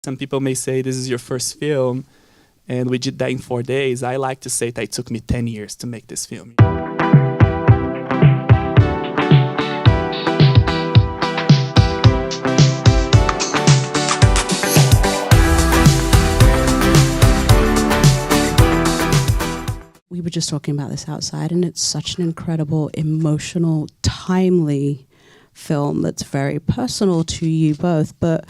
Some people may say this is your first film, and we did that in 4 days. I like to say that it took me 10 years to make this film. We were just talking about this outside, and it's such an incredible, emotional, timely film that's very personal to you both. But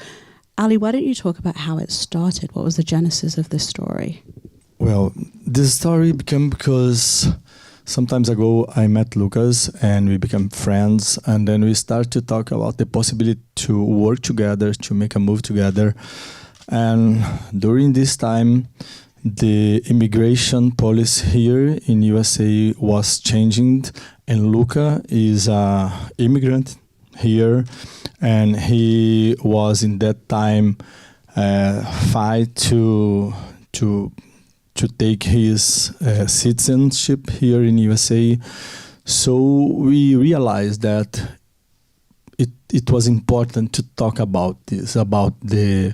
Aly, why don't you talk about how it started? What was the genesis of this story? Well, this story became because some time ago I met Lucas and we became friends, and then we started to talk about the possibility to work together, to make a movie together. And during this time, the immigration policy here in USA was changing, and Luca is an immigrant here, and he was in that time fight to take his citizenship here in USA. So we realized that it was important to talk about this, about the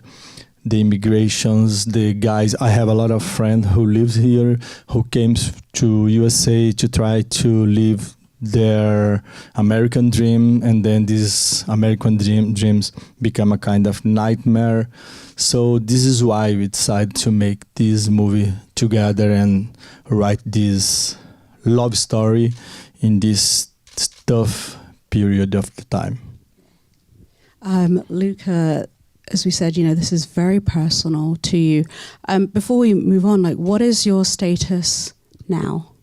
immigrations, the guys. I have a lot of friends who live here, who came to USA to try to live their American dream, and then these American dreams become a kind of nightmare. So this is why we decided to make this movie together and write this love story in this tough period of the time. Luca, as we said, this is very personal to you. Before we move on, what is your status now?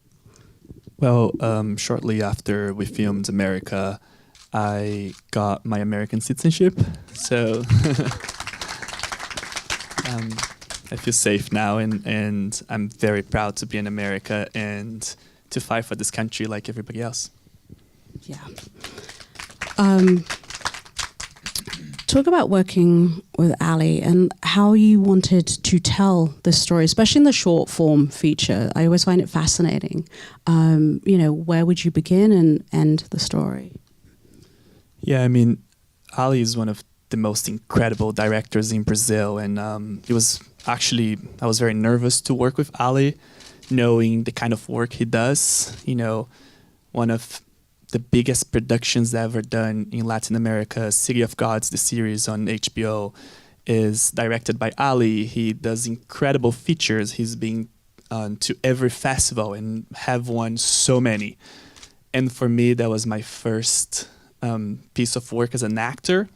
Well, shortly after we filmed America, I got my American citizenship. So I feel safe now, and I'm very proud to be in America and to fight for this country like everybody else. Yeah. Talk about working with Aly and how you wanted to tell this story, especially in the short form feature. I always find it fascinating. Where would you begin and end the story? Yeah, I mean, Aly is one of the most incredible directors in Brazil, and I was very nervous to work with Aly, knowing the kind of work he does. One of the biggest productions ever done in Latin America, City of Gods, the series on HBO, is directed by Aly. He does incredible features. He's been to every festival and have won so many. And for me, that was my first piece of work as an actor.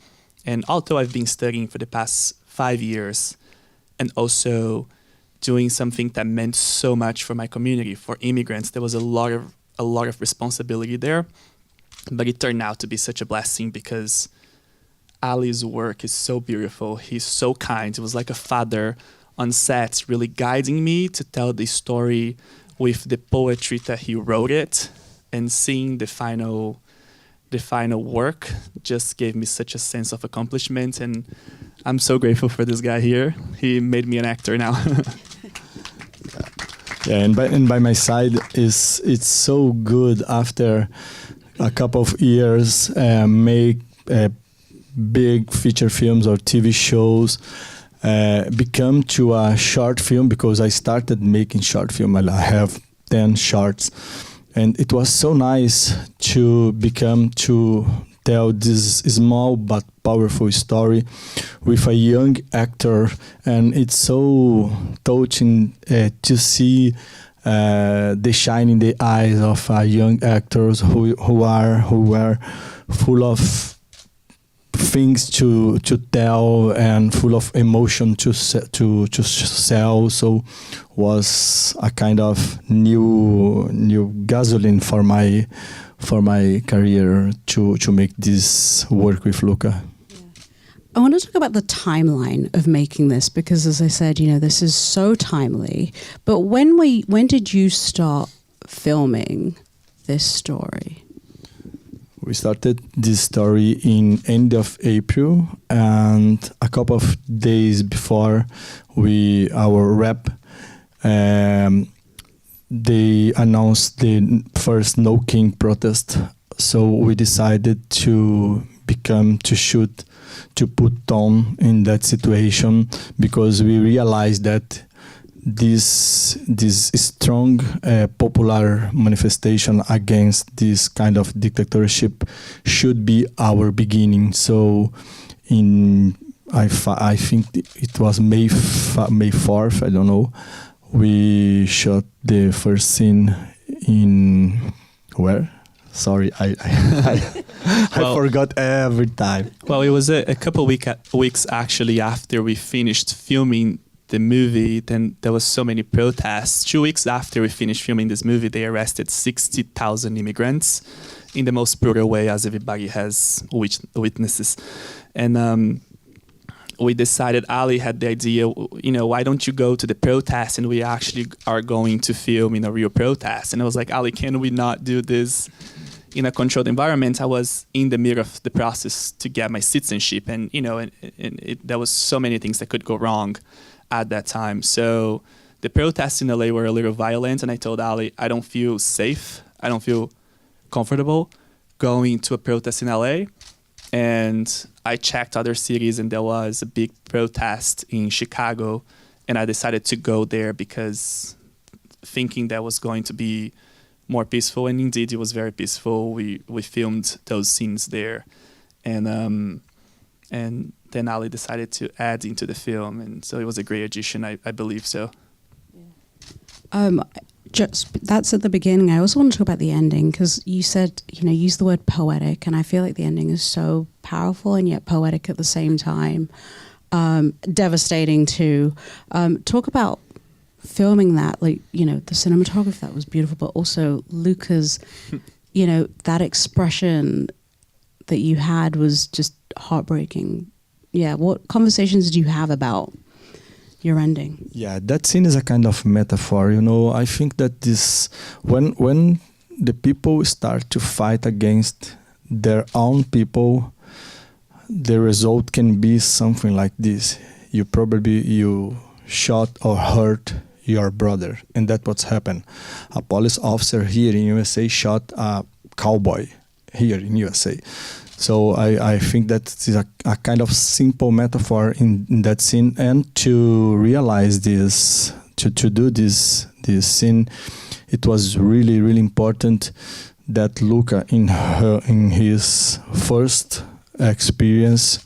And although I've been studying for the past 5 years and also doing something that meant so much for my community, for immigrants, there was a lot of responsibility there. But it turned out to be such a blessing because Aly's work is so beautiful. He's so kind. It was like a father on set, really guiding me to tell the story with the poetry that he wrote it, and seeing the final work just gave me such a sense of accomplishment. And I'm so grateful for this guy here. He made me an actor now. Yeah, and by my side, it's so good after a couple of years make big feature films or TV shows become to a short film, because I started making short film. I have 10 shorts, and it was so nice to tell this small but powerful story with a young actor, and it's so touching to see the shine in the eyes of young actors who were full of things to tell and full of emotion to sell. So was a kind of new gasoline for my career to make this work with Luca. I want to talk about the timeline of making this, because as I said, this is so timely. But when did you start filming this story? We started this story in end of April, and a couple of days before our rep, they announced the first No King protest. So we decided to become to shoot, to put Tom in that situation, because we realized that this strong popular manifestation against this kind of dictatorship should be our beginning. So I think it was May 4th, I don't know, we shot the first scene in where? Sorry, I forgot every time. Well, it was a couple weeks actually after we finished filming the movie. Then there was so many protests. 2 weeks after we finished filming this movie, they arrested 60,000 immigrants in the most brutal way, as everybody has witnesses. And we decided, Aly had the idea, why don't you go to the protest and we actually are going to film in a real protest? And I was like, Aly, can we not do this in a controlled environment? I was in the middle of the process to get my citizenship, and there was so many things that could go wrong at that time. So the protests in LA were a little violent, and I told Aly, I don't feel safe, I don't feel comfortable going to a protest in LA. And I checked other cities, and there was a big protest in Chicago, and I decided to go there because thinking that was going to be more peaceful, and indeed it was very peaceful. We filmed those scenes there, and then Aly decided to add into the film, and so it was a great addition, I believe so. Just that's at the beginning. I also want to talk about the ending, because you said, use the word poetic, and I feel like the ending is so powerful and yet poetic at the same time. Devastating too. Talk about filming that, the cinematography, that was beautiful, but also Luca's, that expression that you had was just heartbreaking. Yeah, what conversations did you have about your ending? Yeah, that scene is a kind of metaphor. I think that when the people start to fight against their own people, the result can be something like this. You shot or hurt your brother, and that's what's happened. A police officer here in USA shot a cowboy here in USA. So I think that is a kind of simple metaphor in that scene, and to realize this, to do this scene, it was really, really important that Luca in his first experience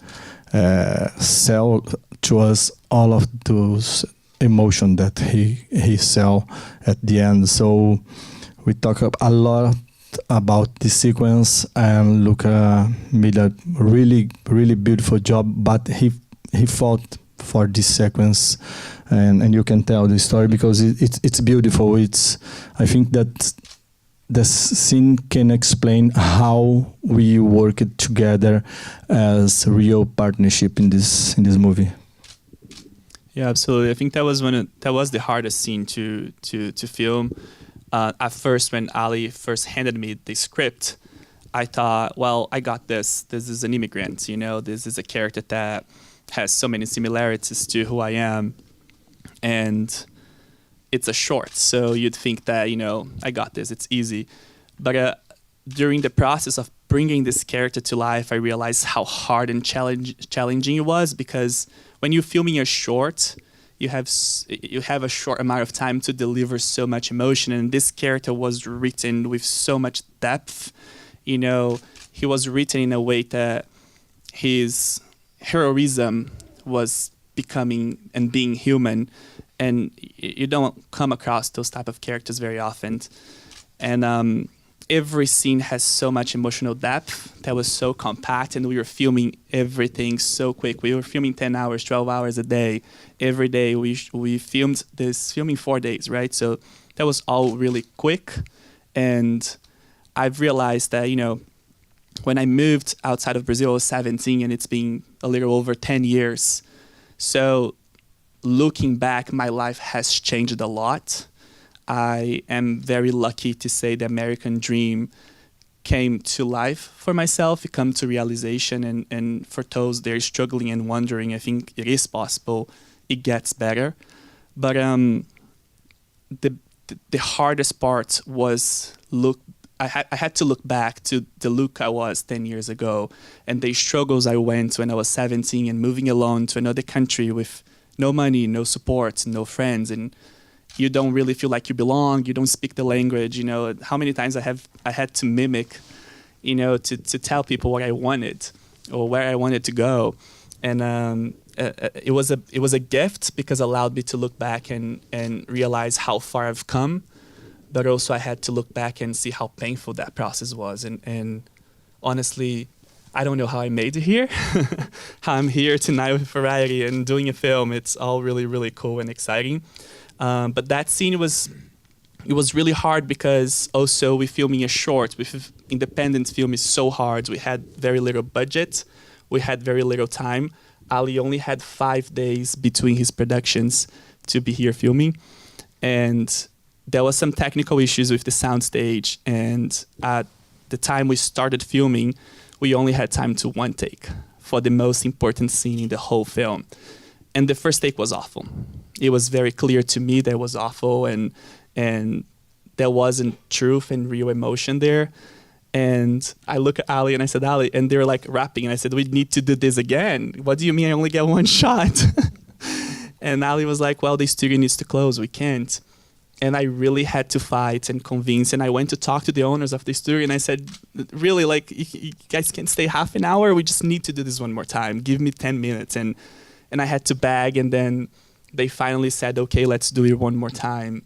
sell to us all of those emotion that he sell at the end. So we talk a lot about the sequence, and Luca made a really, really beautiful job, but he fought for this sequence, and you can tell the story because it's beautiful. I think that the scene can explain how we worked together as real partnership in this movie. Yeah, absolutely. I think that was the hardest scene to film. At first, when Aly first handed me the script, I thought, well, I got this. This is an immigrant, This is a character that has so many similarities to who I am. And it's a short, so you'd think that, I got this, it's easy. But during the process of bringing this character to life, I realized how hard and challenging it was, because when you're filming a short, you have a short amount of time to deliver so much emotion, and this character was written with so much depth. He was written in a way that his heroism was becoming and being human, and you don't come across those type of characters very often. And every scene has so much emotional depth that was so compact, and we were filming everything so quick. We were filming 10 hours, 12 hours a day. Every day we filmed this, filming 4 days, right? So that was all really quick. And I've realized that, when I moved outside of Brazil, I was 17, and it's been a little over 10 years. So looking back, my life has changed a lot. I am very lucky to say the American dream came to life for myself, it came to realization, and for those that are struggling and wondering, I think it is possible, it gets better. But the hardest part was I had to look back to the Luke I was 10 years ago and the struggles I went when I was 17 and moving alone to another country with no money, no support, no friends, and you don't really feel like you belong, you don't speak the language, you know, how many times I had to mimic, you know, to tell people what I wanted or where I wanted to go. And it was a gift because it allowed me to look back and realize how far I've come, but also I had to look back and see how painful that process was. And honestly, I don't know how I made it here, how I'm here tonight with Variety and doing a film. It's all really, really cool and exciting. But that scene it was really hard because also we're filming a short. With independent film is so hard. We had very little budget. We had very little time. Aly only had 5 days between his productions to be here filming. And there was some technical issues with the soundstage. And at the time we started filming, we only had time to one take for the most important scene in the whole film. And the first take was awful. It was very clear to me that it was awful and there wasn't truth and real emotion there. And I look at Aly and I said, Aly, and they were like rapping. And I said, we need to do this again. What do you mean I only get one shot? And Aly was like, well, the studio needs to close. We can't. And I really had to fight and convince. And I went to talk to the owners of the studio and I said, really, like, you guys can't stay half an hour. We just need to do this one more time. Give me 10 minutes. And I had to beg. And then they finally said, okay, let's do it one more time.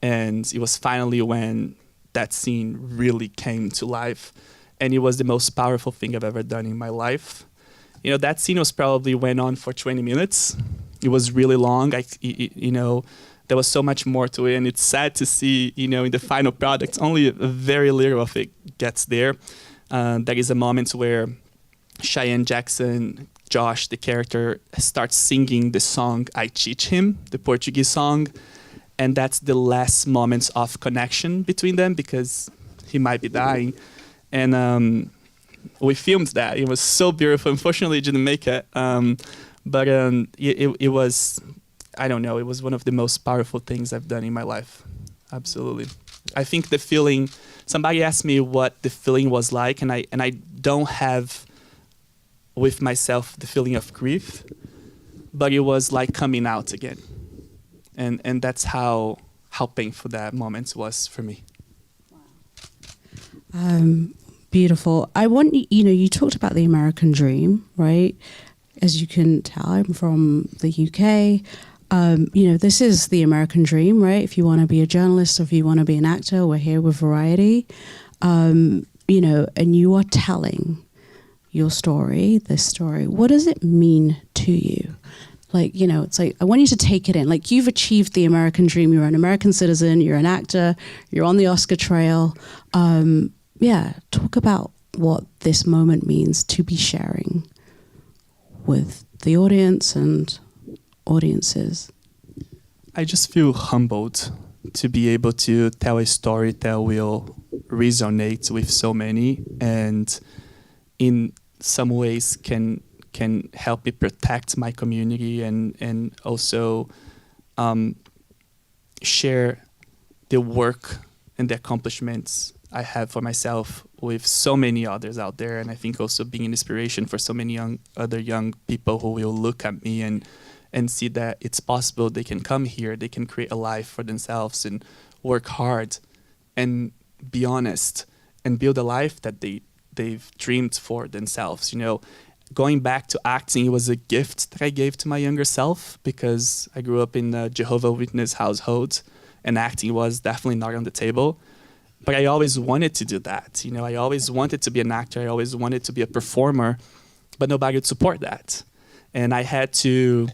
And it was finally when that scene really came to life. And it was the most powerful thing I've ever done in my life. You know, that scene was probably went on for 20 minutes. It was really long. You know, there was so much more to it. And it's sad to see, you know, in the final product, only a very little of it gets there. There is a moment where Cheyenne Jackson, Josh, the character, starts singing the song I Teach Him, the Portuguese song. And that's the last moments of connection between them because he might be dying. And we filmed that. It was so beautiful. Unfortunately, it didn't make it. But it was, I don't know, it was one of the most powerful things I've done in my life. Absolutely. I think the feeling, somebody asked me what the feeling was like, and I don't have with myself the feeling of grief, but it was like coming out again. And that's how painful that moment was for me. Beautiful. I want you know, you talked about the American dream, right? As you can tell, I'm from the UK. You know, this is the American dream, right? If you want to be a journalist or if you want to be an actor, we're here with Variety. You know, and you are telling your story, this story. What does it mean to you? Like, you know, it's like, I want you to take it in. Like, you've achieved the American dream. You're an American citizen. You're an actor. You're on the Oscar trail. Yeah, talk about what this moment means to be sharing with the audience and audiences. I just feel humbled to be able to tell a story that will resonate with so many and in some ways can help me protect my community and also share the work and the accomplishments I have for myself with so many others out there. And I think also being an inspiration for so many other young people who will look at me and see that it's possible they can come here, they can create a life for themselves and work hard and be honest and build a life that they've dreamed for themselves. You know, going back to acting, it was a gift that I gave to my younger self because I grew up in a Jehovah's Witness household and acting was definitely not on the table. But I always wanted to do that. You know, I always wanted to be an actor. I always wanted to be a performer, but nobody would support that. And I had to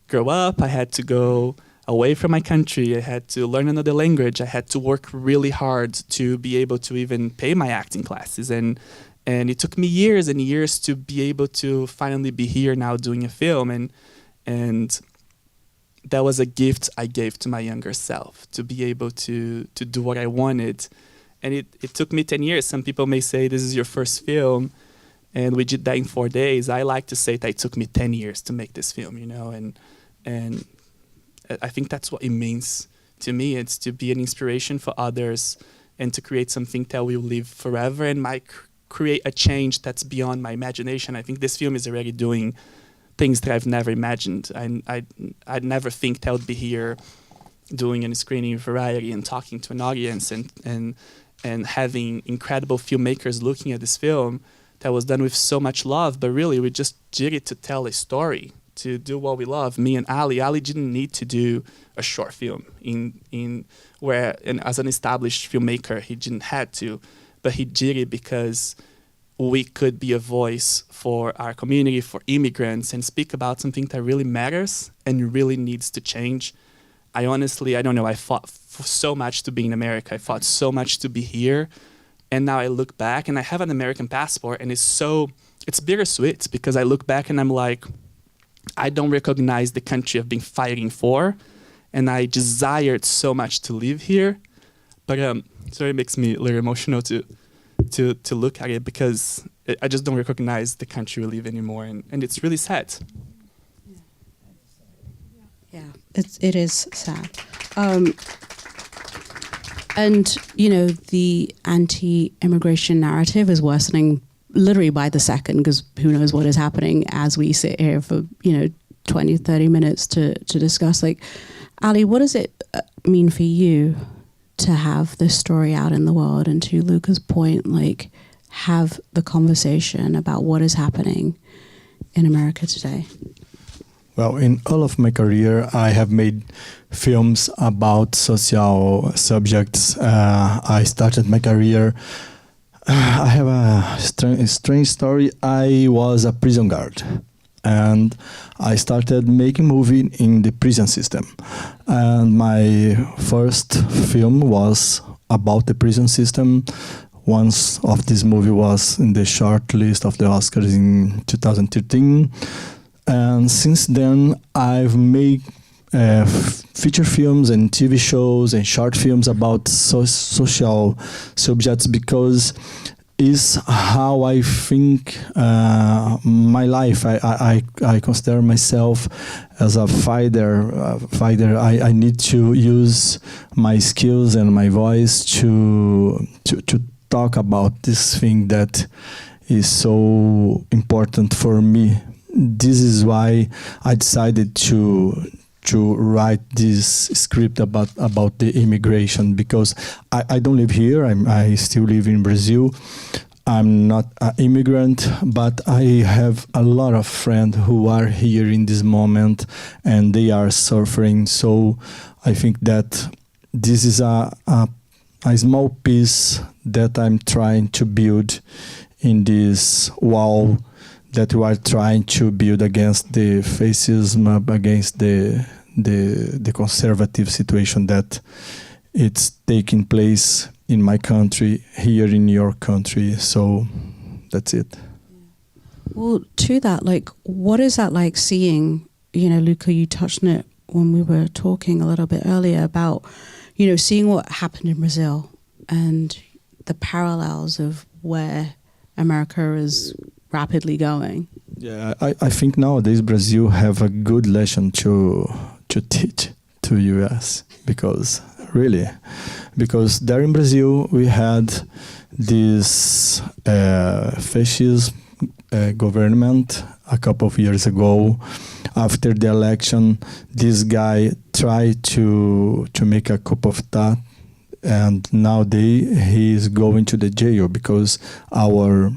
grow up. I had to go away from my country. I had to learn another language. I had to work really hard to be able to even pay my acting classes. And it took me years and years to be able to finally be here now doing a film. And that was a gift I gave to my younger self, to be able to do what I wanted. And it took me 10 years. Some people may say, this is your first film, and we did that in 4 days. I like to say that it took me 10 years to make this film, you know, and I think that's what it means to me. It's to be an inspiration for others and to create something that will live forever and might create a change that's beyond my imagination. I think this film is already doing things that I've never imagined. I'd never think that I would be here doing a screening in Variety and talking to an audience and having incredible filmmakers looking at this film that was done with so much love, but really we just did it to tell a story, to do what we love. Me and Aly. Aly didn't need to do a short film and as an established filmmaker, he didn't have to, but he did it because we could be a voice for our community, for immigrants, and speak about something that really matters and really needs to change. I don't know, I fought for so much to be in America. I fought so much to be here. And now I look back and I have an American passport, and it's bittersweet because I look back and I'm like, I don't recognize the country I've been fighting for. And I desired so much to live here. But so it makes me a little emotional to look at it because I just don't recognize the country we live in anymore. And it's really sad. Yeah, it is sad. And, you know, the anti-immigration narrative is worsening literally by the second, because who knows what is happening as we sit here for, 20, 30 minutes to discuss. Like, Aly, what does it mean for you to have this story out in the world and, to Luca's point, like, have the conversation about what is happening in America today? Well, in all of my career, I have made films about social subjects. I started my career. I have a strange story. I was a prison guard, and I started making movie in the prison system. And my first film was about the prison system. One of this movie was in the short list of the Oscars in 2013. And since then, I've made feature films and TV shows and short films about social subjects because it's how I think my life. I consider myself as a fighter. I need to use my skills and my voice to talk about this thing that is so important for me. This is why I decided to write this script about the immigration, because I don't live here. I still live in Brazil. I'm not an immigrant, but I have a lot of friends who are here in this moment and they are suffering. So I think that this is a small piece that I'm trying to build in this wall that we are trying to build against the fascism, against the conservative situation that it's taking place in my country, here in your country. So that's it. Well, to that, like, what is that like seeing, Luca, you touched on it when we were talking a little bit earlier about, seeing what happened in Brazil and the parallels of where America is rapidly going. Yeah, I think nowadays Brazil have a good lesson to teach to US because there in Brazil we had this fascist government a couple of years ago. After the election, this guy tried to make a coup d'etat, and nowadays he is going to the jail because our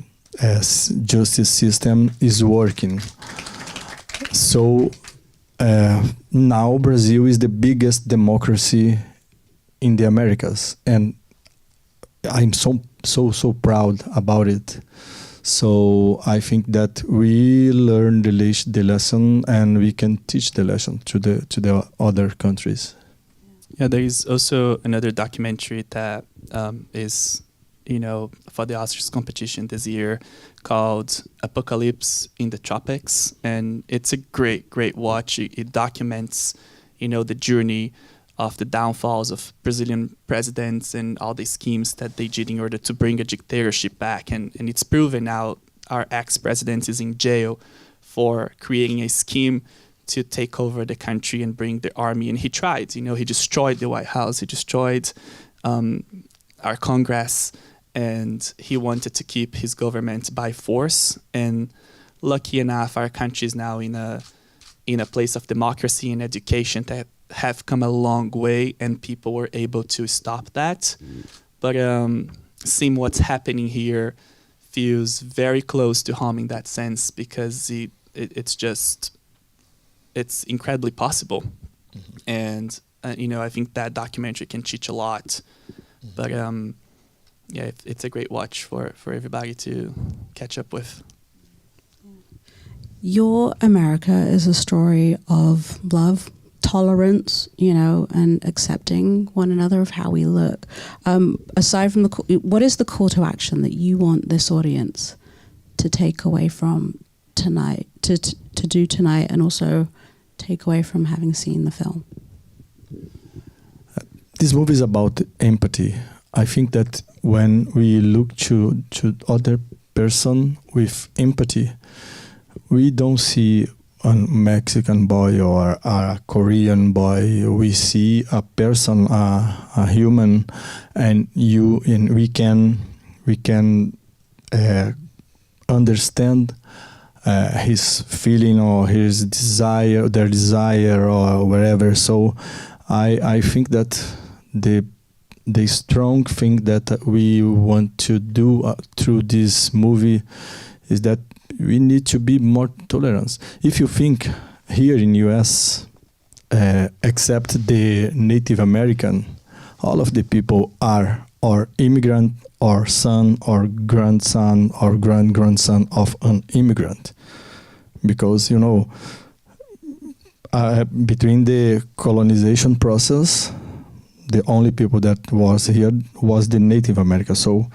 justice system is working. So now Brazil is the biggest democracy in the Americas, and I'm so proud about it. So I think that we learn the lesson, and we can teach the lesson to the other countries. Yeah, there is also another documentary that is, for the Oscars competition this year called Apocalypse in the Tropics. And it's a great watch. It documents, the journey of the downfalls of Brazilian presidents and all the schemes that they did in order to bring a dictatorship back. And it's proven now our ex-president is in jail for creating a scheme to take over the country and bring the army. And he tried, he destroyed the White House. He destroyed our Congress, and he wanted to keep his government by force. And lucky enough, our country is now in a place of democracy and education that have come a long way, and people were able to stop that. But seeing what's happening here feels very close to home in that sense, because it's incredibly possible. And I think that documentary can teach a lot. But yeah, it's a great watch for everybody to catch up with. Your America is a story of love, tolerance, and accepting one another of how we look. Aside from what is the call to action that you want this audience to take away from tonight, to do tonight, and also take away from having seen the film? This movie is about empathy. I think that when we look to other person with empathy, we don't see a Mexican boy or a Korean boy. We see a person, a human, and we can understand his feeling or his desire, their desire, or wherever. So I think that the strong thing that we want to do through this movie is that we need to be more tolerant. If you think here in US, except the Native American, all of the people are or immigrant or son or grandson or grandson of an immigrant. Because, between the colonization process, the only people that was here was the Native American. So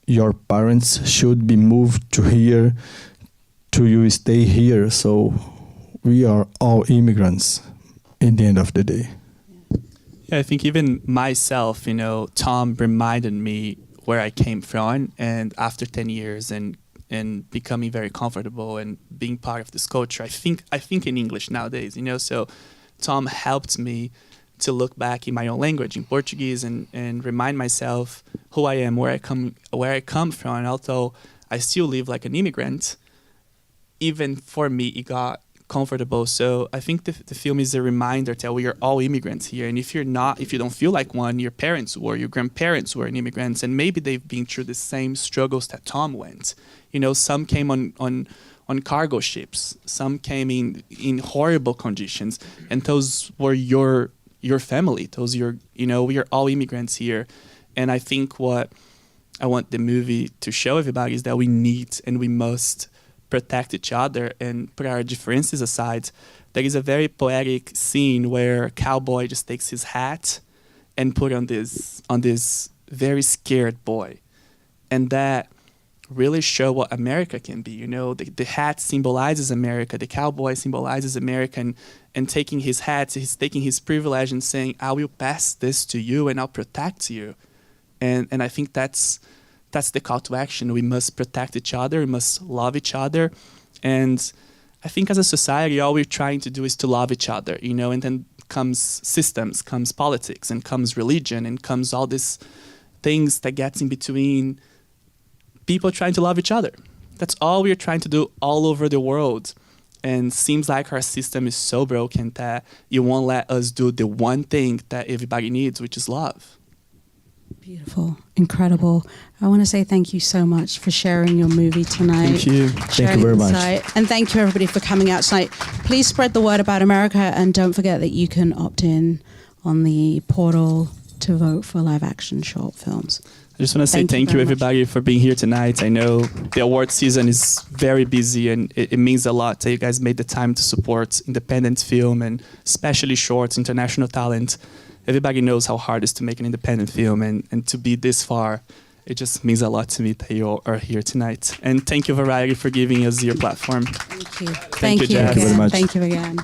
your parents should be moved to here, to you stay here. So we are all immigrants in the end of the day. Yeah, I think even myself, Tom reminded me where I came from, and after 10 years and becoming very comfortable and being part of this culture, I think in English nowadays, so Tom helped me to look back in my own language, in Portuguese, and remind myself who I am, where I come from. And although I still live like an immigrant, even for me, it got comfortable. So I think the film is a reminder that we are all immigrants here. And if you don't feel like one, your parents were, your grandparents were immigrants, and maybe they've been through the same struggles that Tom went. Some came on cargo ships, some came in horrible conditions, and those were your family. We are all immigrants here. And I think what I want the movie to show everybody is that we need and we must protect each other and put our differences aside. There is a very poetic scene where a cowboy just takes his hat and put on this very scared boy. And that really show what America can be. The hat symbolizes America, the cowboy symbolizes America, and taking his hat, he's taking his privilege and saying, I will pass this to you and I'll protect you. And I think that's the call to action. We must protect each other, we must love each other. And I think as a society, all we're trying to do is to love each other, and then comes systems, comes politics, and comes religion, and comes all these things that gets in between people trying to love each other. That's all we're trying to do all over the world. And seems like our system is so broken that you won't let us do the one thing that everybody needs, which is love. Beautiful. Incredible. I want to say thank you so much for sharing your movie tonight. Thank you. Thank you very much. And thank you everybody for coming out tonight. Please spread the word about America, and don't forget that you can opt in on the portal to vote for live action short films. I just want to say thank you everybody for being here tonight. I know the award season is very busy, and it means a lot that you guys made the time to support independent film and especially shorts, international talent. Everybody knows how hard it is to make an independent film, and to be this far, it just means a lot to me that you all are here tonight. And thank you, Variety, for giving us your platform. Thank you. Thank you, Jazz. Thank you very much. Thank you again.